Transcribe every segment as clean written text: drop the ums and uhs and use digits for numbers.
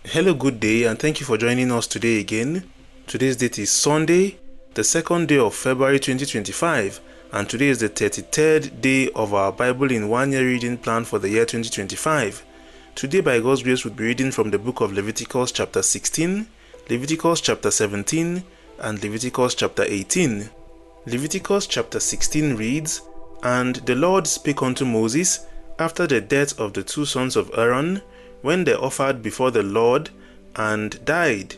Hello, good day, and thank you for joining us today again. Today's date is Sunday, the second day of February 2025, and today is the 33rd day of our Bible in 1 year reading plan for the year 2025. Today, by God's grace, we'll be reading from the book of Leviticus chapter 16, Leviticus chapter 17, and Leviticus chapter 18. Leviticus chapter 16 reads, "And the Lord spake unto Moses after the death of the two sons of Aaron, when they offered before the Lord, and died.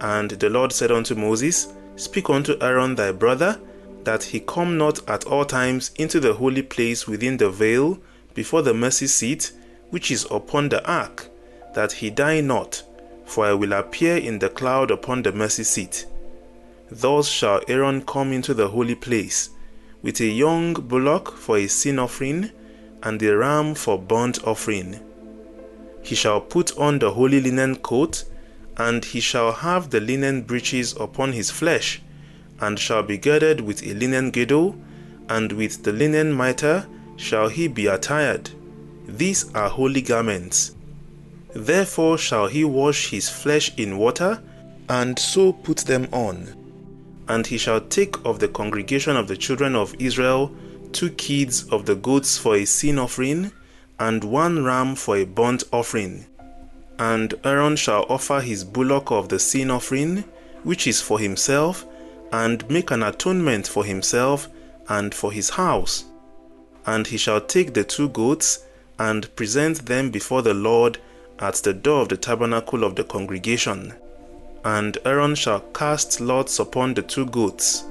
And the Lord said unto Moses, Speak unto Aaron thy brother, that he come not at all times into the holy place within the veil, before the mercy seat, which is upon the ark, that he die not, for I will appear in the cloud upon the mercy seat. Thus shall Aaron come into the holy place, with a young bullock for a sin offering, and a ram for burnt offering. He shall put on the holy linen coat, and he shall have the linen breeches upon his flesh, and shall be girded with a linen girdle, and with the linen mitre shall he be attired. These are holy garments. Therefore shall he wash his flesh in water, and so put them on. And he shall take of the congregation of the children of Israel 2 kids of the goats for a sin offering, and 1 ram for a burnt offering. And Aaron shall offer his bullock of the sin offering, which is for himself, and make an atonement for himself and for his house. And he shall take the 2 goats, and present them before the Lord at the door of the tabernacle of the congregation. And Aaron shall cast lots upon the 2 goats,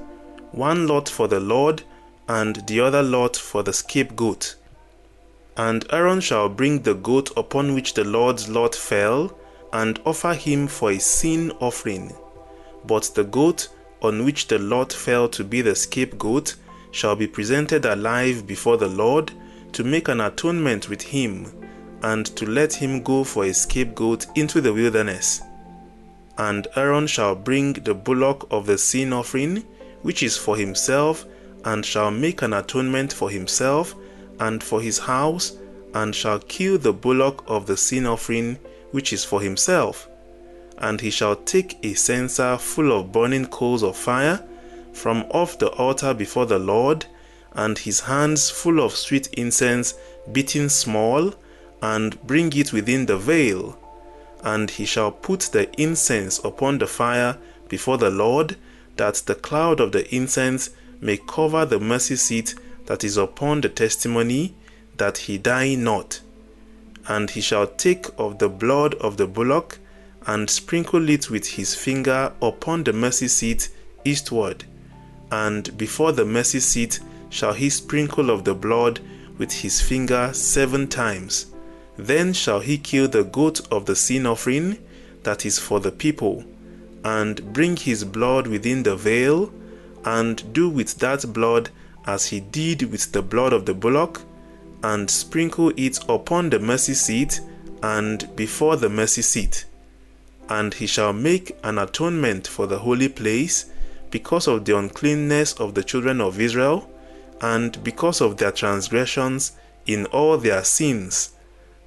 1 lot for the Lord, and the other lot for the scapegoat. And Aaron shall bring the goat upon which the Lord's lot fell, and offer him for a sin offering. But the goat on which the lot fell to be the scapegoat shall be presented alive before the Lord, to make an atonement with him, and to let him go for a scapegoat into the wilderness. And Aaron shall bring the bullock of the sin offering, which is for himself, and shall make an atonement for himself and for his house, and shall kill the bullock of the sin offering, which is for himself. And he shall take a censer full of burning coals of fire from off the altar before the Lord, and his hands full of sweet incense beaten small, and bring it within the veil. And he shall put the incense upon the fire before the Lord, that the cloud of the incense may cover the mercy seat that is upon the testimony, that he die not. And he shall take of the blood of the bullock, and sprinkle it with his finger upon the mercy seat eastward. And before the mercy seat shall he sprinkle of the blood with his finger 7 times. Then shall he kill the goat of the sin offering, that is for the people, and bring his blood within the veil, and do with that blood as he did with the blood of the bullock, and sprinkle it upon the mercy seat and before the mercy seat. And he shall make an atonement for the holy place, because of the uncleanness of the children of Israel, and because of their transgressions in all their sins.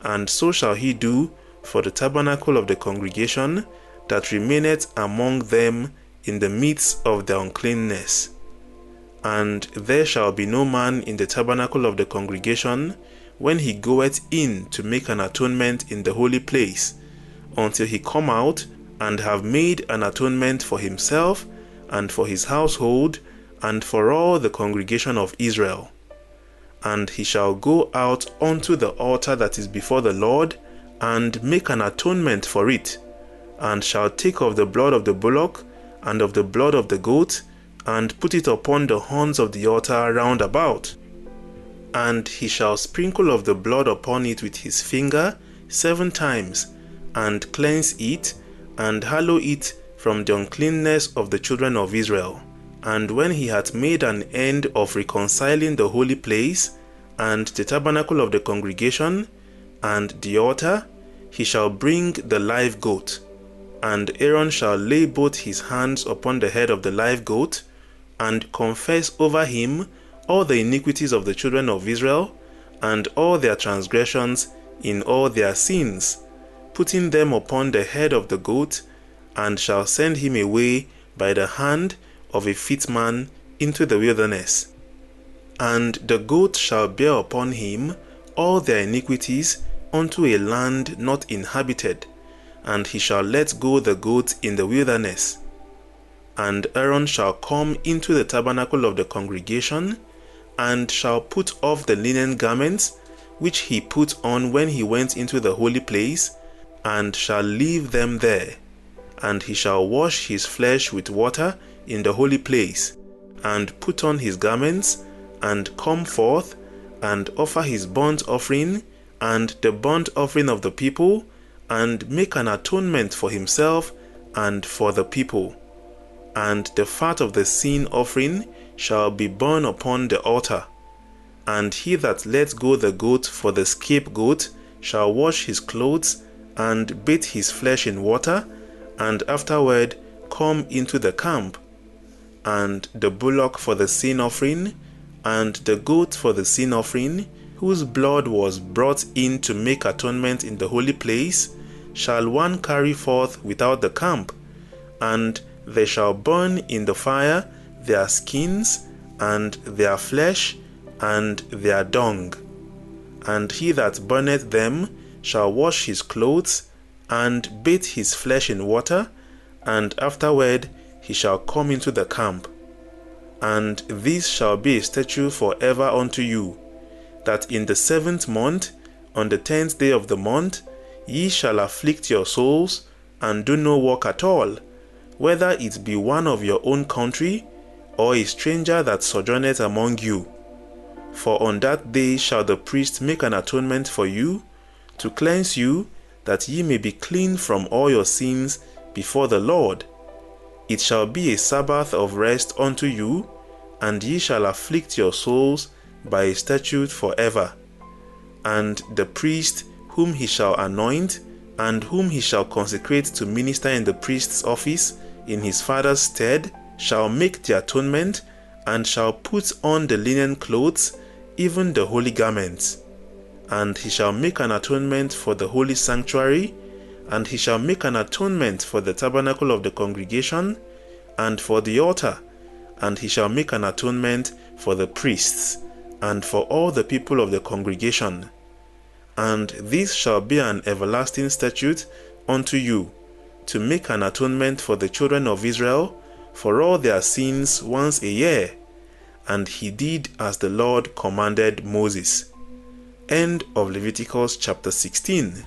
And so shall he do for the tabernacle of the congregation, that remaineth among them in the midst of their uncleanness. And there shall be no man in the tabernacle of the congregation, when he goeth in to make an atonement in the holy place, until he come out and have made an atonement for himself, and for his household, and for all the congregation of Israel. And he shall go out unto the altar that is before the Lord, and make an atonement for it, and shall take of the blood of the bullock, and of the blood of the goat, and put it upon the horns of the altar round about. And he shall sprinkle of the blood upon it with his finger 7 times, and cleanse it, and hallow it from the uncleanness of the children of Israel. And when he hath made an end of reconciling the holy place, and the tabernacle of the congregation, and the altar, he shall bring the live goat. And Aaron shall lay both his hands upon the head of the live goat, and confess over him all the iniquities of the children of Israel, and all their transgressions in all their sins. putting them upon the head of the goat, and shall send him away by the hand of a fit man into the wilderness. And the goat shall bear upon him all their iniquities unto a land not inhabited, and he shall let go the goat in the wilderness. And Aaron shall come into the tabernacle of the congregation, and shall put off the linen garments which he put on when he went into the holy place, and shall leave them there. And he shall wash his flesh with water in the holy place, and put on his garments, and come forth, and offer his burnt offering, and the burnt offering of the people, and make an atonement for himself and for the people. And the fat of the sin offering shall be burned upon the altar. And he that lets go the goat for the scapegoat shall wash his clothes, and bathe his flesh in water, and afterward come into the camp. And the bullock for the sin offering, and the goat for the sin offering, whose blood was brought in to make atonement in the holy place, shall one carry forth without the camp, and they shall burn in the fire their skins, and their flesh, and their dung. And he that burneth them shall wash his clothes, and bathe his flesh in water, and afterward he shall come into the camp. And this shall be a statute forever unto you, that in the 7th month, on the 10th day of the month, ye shall afflict your souls, and do no work at all, whether it be one of your own country, or a stranger that sojourneth among you. For on that day shall the priest make an atonement for you, to cleanse you, that ye may be clean from all your sins before the Lord. It shall be a Sabbath of rest unto you, and ye shall afflict your souls by a statute forever. And the priest whom he shall anoint, and whom he shall consecrate to minister in the priest's office in his father's stead, shall make the atonement, and shall put on the linen clothes, even the holy garments. And he shall make an atonement for the holy sanctuary, and he shall make an atonement for the tabernacle of the congregation, and for the altar, and he shall make an atonement for the priests, and for all the people of the congregation. And this shall be an everlasting statute unto you, to make an atonement for the children of Israel for all their sins once a year. And he did as the Lord commanded Moses. End of Leviticus chapter 16.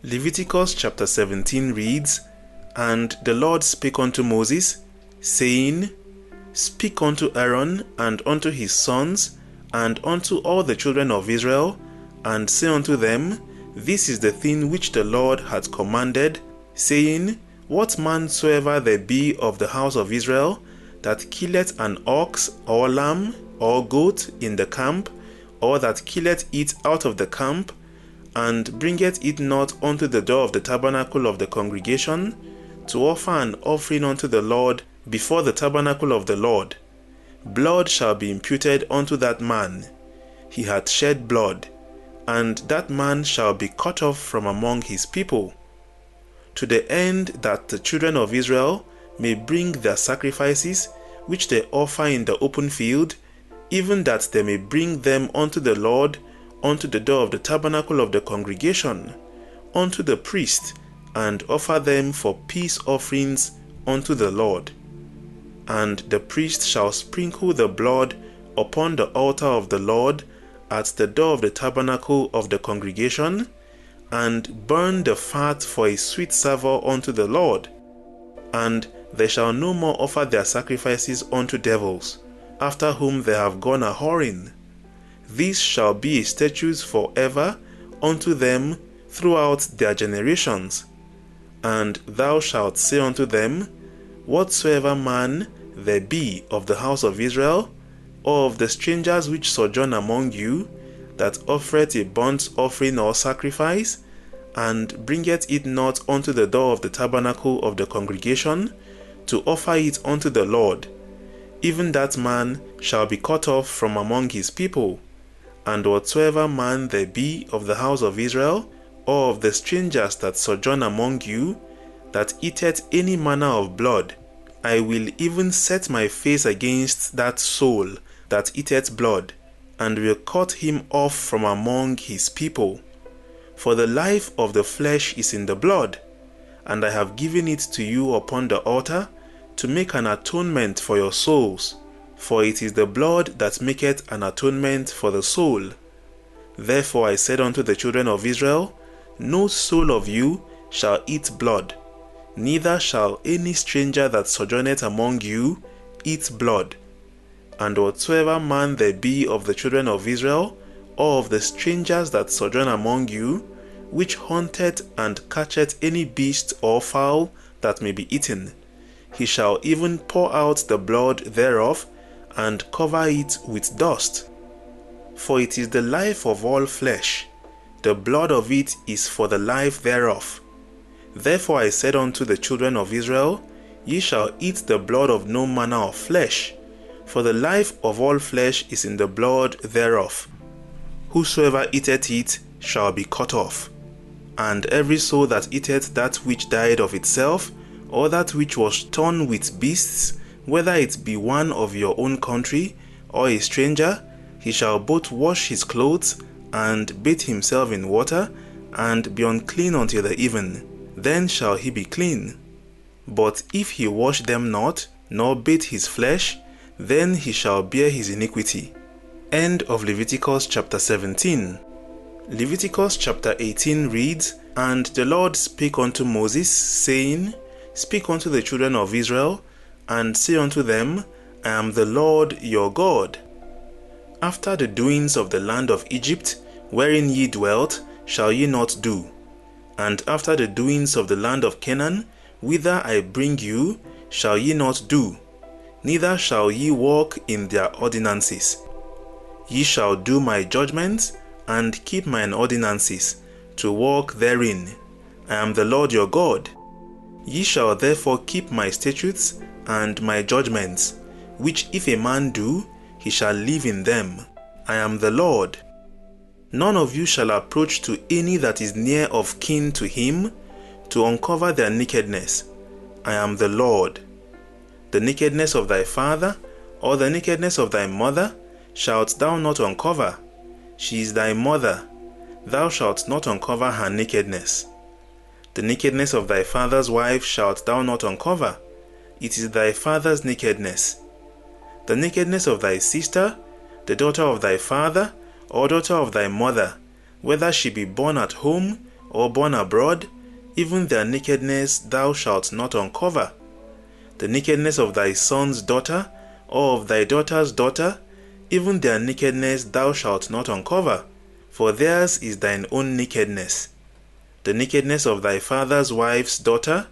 Leviticus chapter 17 reads, And the Lord spake unto Moses, saying, Speak unto Aaron and unto his sons, and unto all the children of Israel, and say unto them, This is the thing which the Lord hath commanded, saying, What man soever there be of the house of Israel, that killeth an ox, or lamb, or goat in the camp, or that killeth it out of the camp, and bringeth it not unto the door of the tabernacle of the congregation, to offer an offering unto the Lord before the tabernacle of the Lord, blood shall be imputed unto that man. He hath shed blood, and that man shall be cut off from among his people, to the end that the children of Israel may bring their sacrifices which they offer in the open field, even that they may bring them unto the Lord, unto the door of the tabernacle of the congregation, unto the priest, and offer them for peace offerings unto the Lord. And the priest shall sprinkle the blood upon the altar of the Lord at the door of the tabernacle of the congregation, and burn the fat for a sweet savour unto the Lord. And they shall no more offer their sacrifices unto devils, after whom they have gone a whoring. This shall be a statute forever unto them throughout their generations. And thou shalt say unto them, Whatsoever man there be of the house of Israel, or of the strangers which sojourn among you, that offereth a burnt offering or sacrifice, and bringeth it not unto the door of the tabernacle of the congregation, to offer it unto the Lord, even that man shall be cut off from among his people. And whatsoever man there be of the house of Israel, or of the strangers that sojourn among you, that eateth any manner of blood, I will even set my face against that soul that eateth blood, and will cut him off from among his people. For the life of the flesh is in the blood, and I have given it to you upon the altar to make an atonement for your souls, for it is the blood that maketh an atonement for the soul. Therefore I said unto the children of Israel, no soul of you shall eat blood, neither shall any stranger that sojourneth among you eat blood. And whatsoever man there be of the children of Israel, or of the strangers that sojourn among you, which hunteth and catcheth any beast or fowl that may be eaten, he shall even pour out the blood thereof, and cover it with dust. For it is the life of all flesh, the blood of it is for the life thereof. Therefore I said unto the children of Israel, ye shall eat the blood of no manner of flesh, for the life of all flesh is in the blood thereof. Whosoever eateth it shall be cut off. And every soul that eateth that which died of itself, or that which was torn with beasts, whether it be one of your own country, or a stranger, he shall both wash his clothes, and bathe himself in water, and be unclean until the even. Then shall he be clean. But if he wash them not, nor bathe his flesh, then he shall bear his iniquity. End of Leviticus chapter 17. Leviticus chapter 18 reads, And the Lord spake unto Moses, saying, Speak unto the children of Israel, and say unto them, I am the Lord your God. After the doings of the land of Egypt, wherein ye dwelt, shall ye not do. And after the doings of the land of Canaan, whither I bring you, shall ye not do. Neither shall ye walk in their ordinances. Ye shall do my judgments, and keep mine ordinances, to walk therein. I am the Lord your God. Ye shall therefore keep my statutes and my judgments, which if a man do, he shall live in them. I am the Lord. None of you shall approach to any that is near of kin to him, to uncover their nakedness. I am the Lord. The nakedness of thy father, or the nakedness of thy mother, shalt thou not uncover. She is thy mother. Thou shalt not uncover her nakedness. The nakedness of thy father's wife shalt thou not uncover. It is thy father's nakedness. The nakedness of thy sister, the daughter of thy father, or daughter of thy mother, whether she be born at home or born abroad, even their nakedness thou shalt not uncover. The nakedness of thy son's daughter, or of thy daughter's daughter, even their nakedness thou shalt not uncover, for theirs is thine own nakedness. The nakedness of thy father's wife's daughter,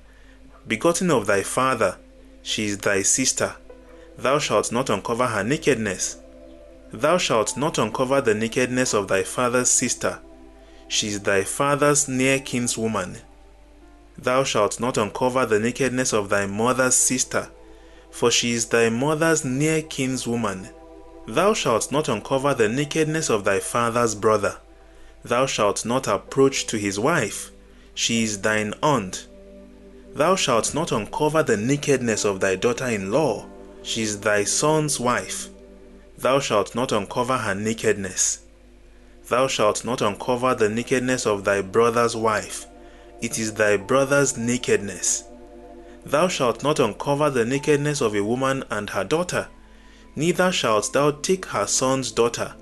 begotten of thy father, she is thy sister. Thou shalt not uncover her nakedness. Thou shalt not uncover the nakedness of thy father's sister. She is thy father's near kinswoman. Thou shalt not uncover the nakedness of thy mother's sister, for she is thy mother's near kinswoman. Thou shalt not uncover the nakedness of thy father's brother. Thou shalt not approach to his wife. She is thine aunt. Thou shalt not uncover the nakedness of thy daughter-in-law. She is thy son's wife. Thou shalt not uncover her nakedness. Thou shalt not uncover the nakedness of thy brother's wife. It is thy brother's nakedness. Thou shalt not uncover the nakedness of a woman and her daughter. Neither shalt thou take her son's daughter,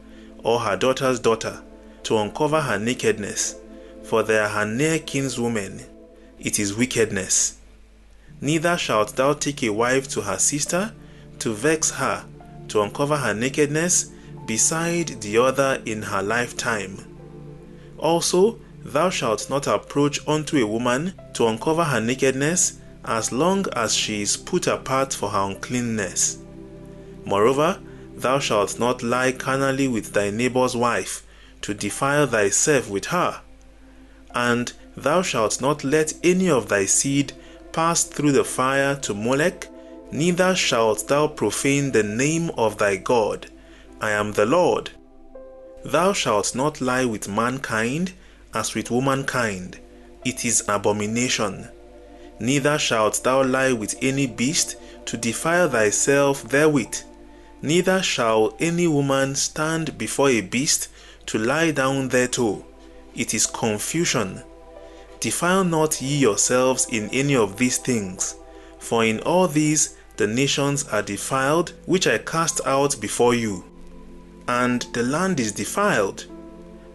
or her daughter's daughter, to uncover her nakedness, for they are her near kinswomen. It is wickedness. Neither shalt thou take a wife to her sister, to vex her, to uncover her nakedness, beside the other in her lifetime. Also, thou shalt not approach unto a woman to uncover her nakedness, as long as she is put apart for her uncleanness. Moreover, thou shalt not lie carnally with thy neighbor's wife, to defile thyself with her. And thou shalt not let any of thy seed pass through the fire to Molech, neither shalt thou profane the name of thy God. I am the Lord. Thou shalt not lie with mankind, as with womankind. It is an abomination. Neither shalt thou lie with any beast to defile thyself therewith. Neither shall any woman stand before a beast to lie down thereto. It is confusion. Defile not ye yourselves in any of these things, for in all these the nations are defiled, which I cast out before you. And the land is defiled.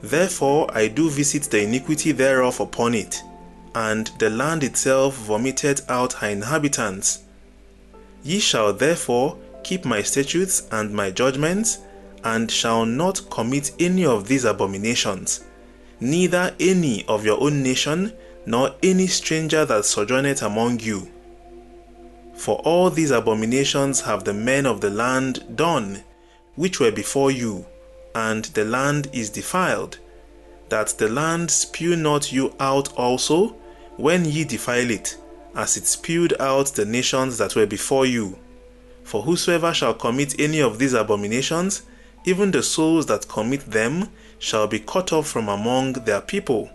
Therefore I do visit the iniquity thereof upon it, and the land itself vomited out her inhabitants. Ye shall therefore keep my statutes and my judgments, and shall not commit any of these abominations, neither any of your own nation, nor any stranger that sojourneth among you. For all these abominations have the men of the land done, which were before you, and the land is defiled, that the land spew not you out also, when ye defile it, as it spewed out the nations that were before you. For whosoever shall commit any of these abominations, even the souls that commit them shall be cut off from among their people.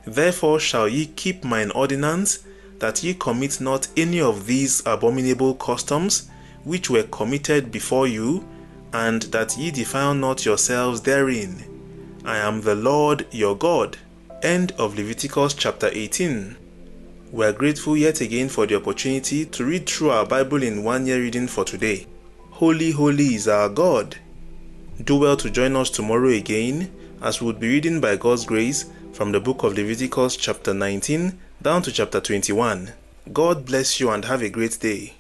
Therefore shall ye keep mine ordinance, that ye commit not any of these abominable customs, which were committed before you, and that ye defile not yourselves therein. I am the Lord your God. End of Leviticus chapter 18. We are grateful yet again for the opportunity to read through our Bible in 1 year reading for today. Holy, holy is our God. Do well to join us tomorrow again as we will be reading by God's grace from the book of Leviticus chapter 19 down to chapter 21. God bless you and have a great day.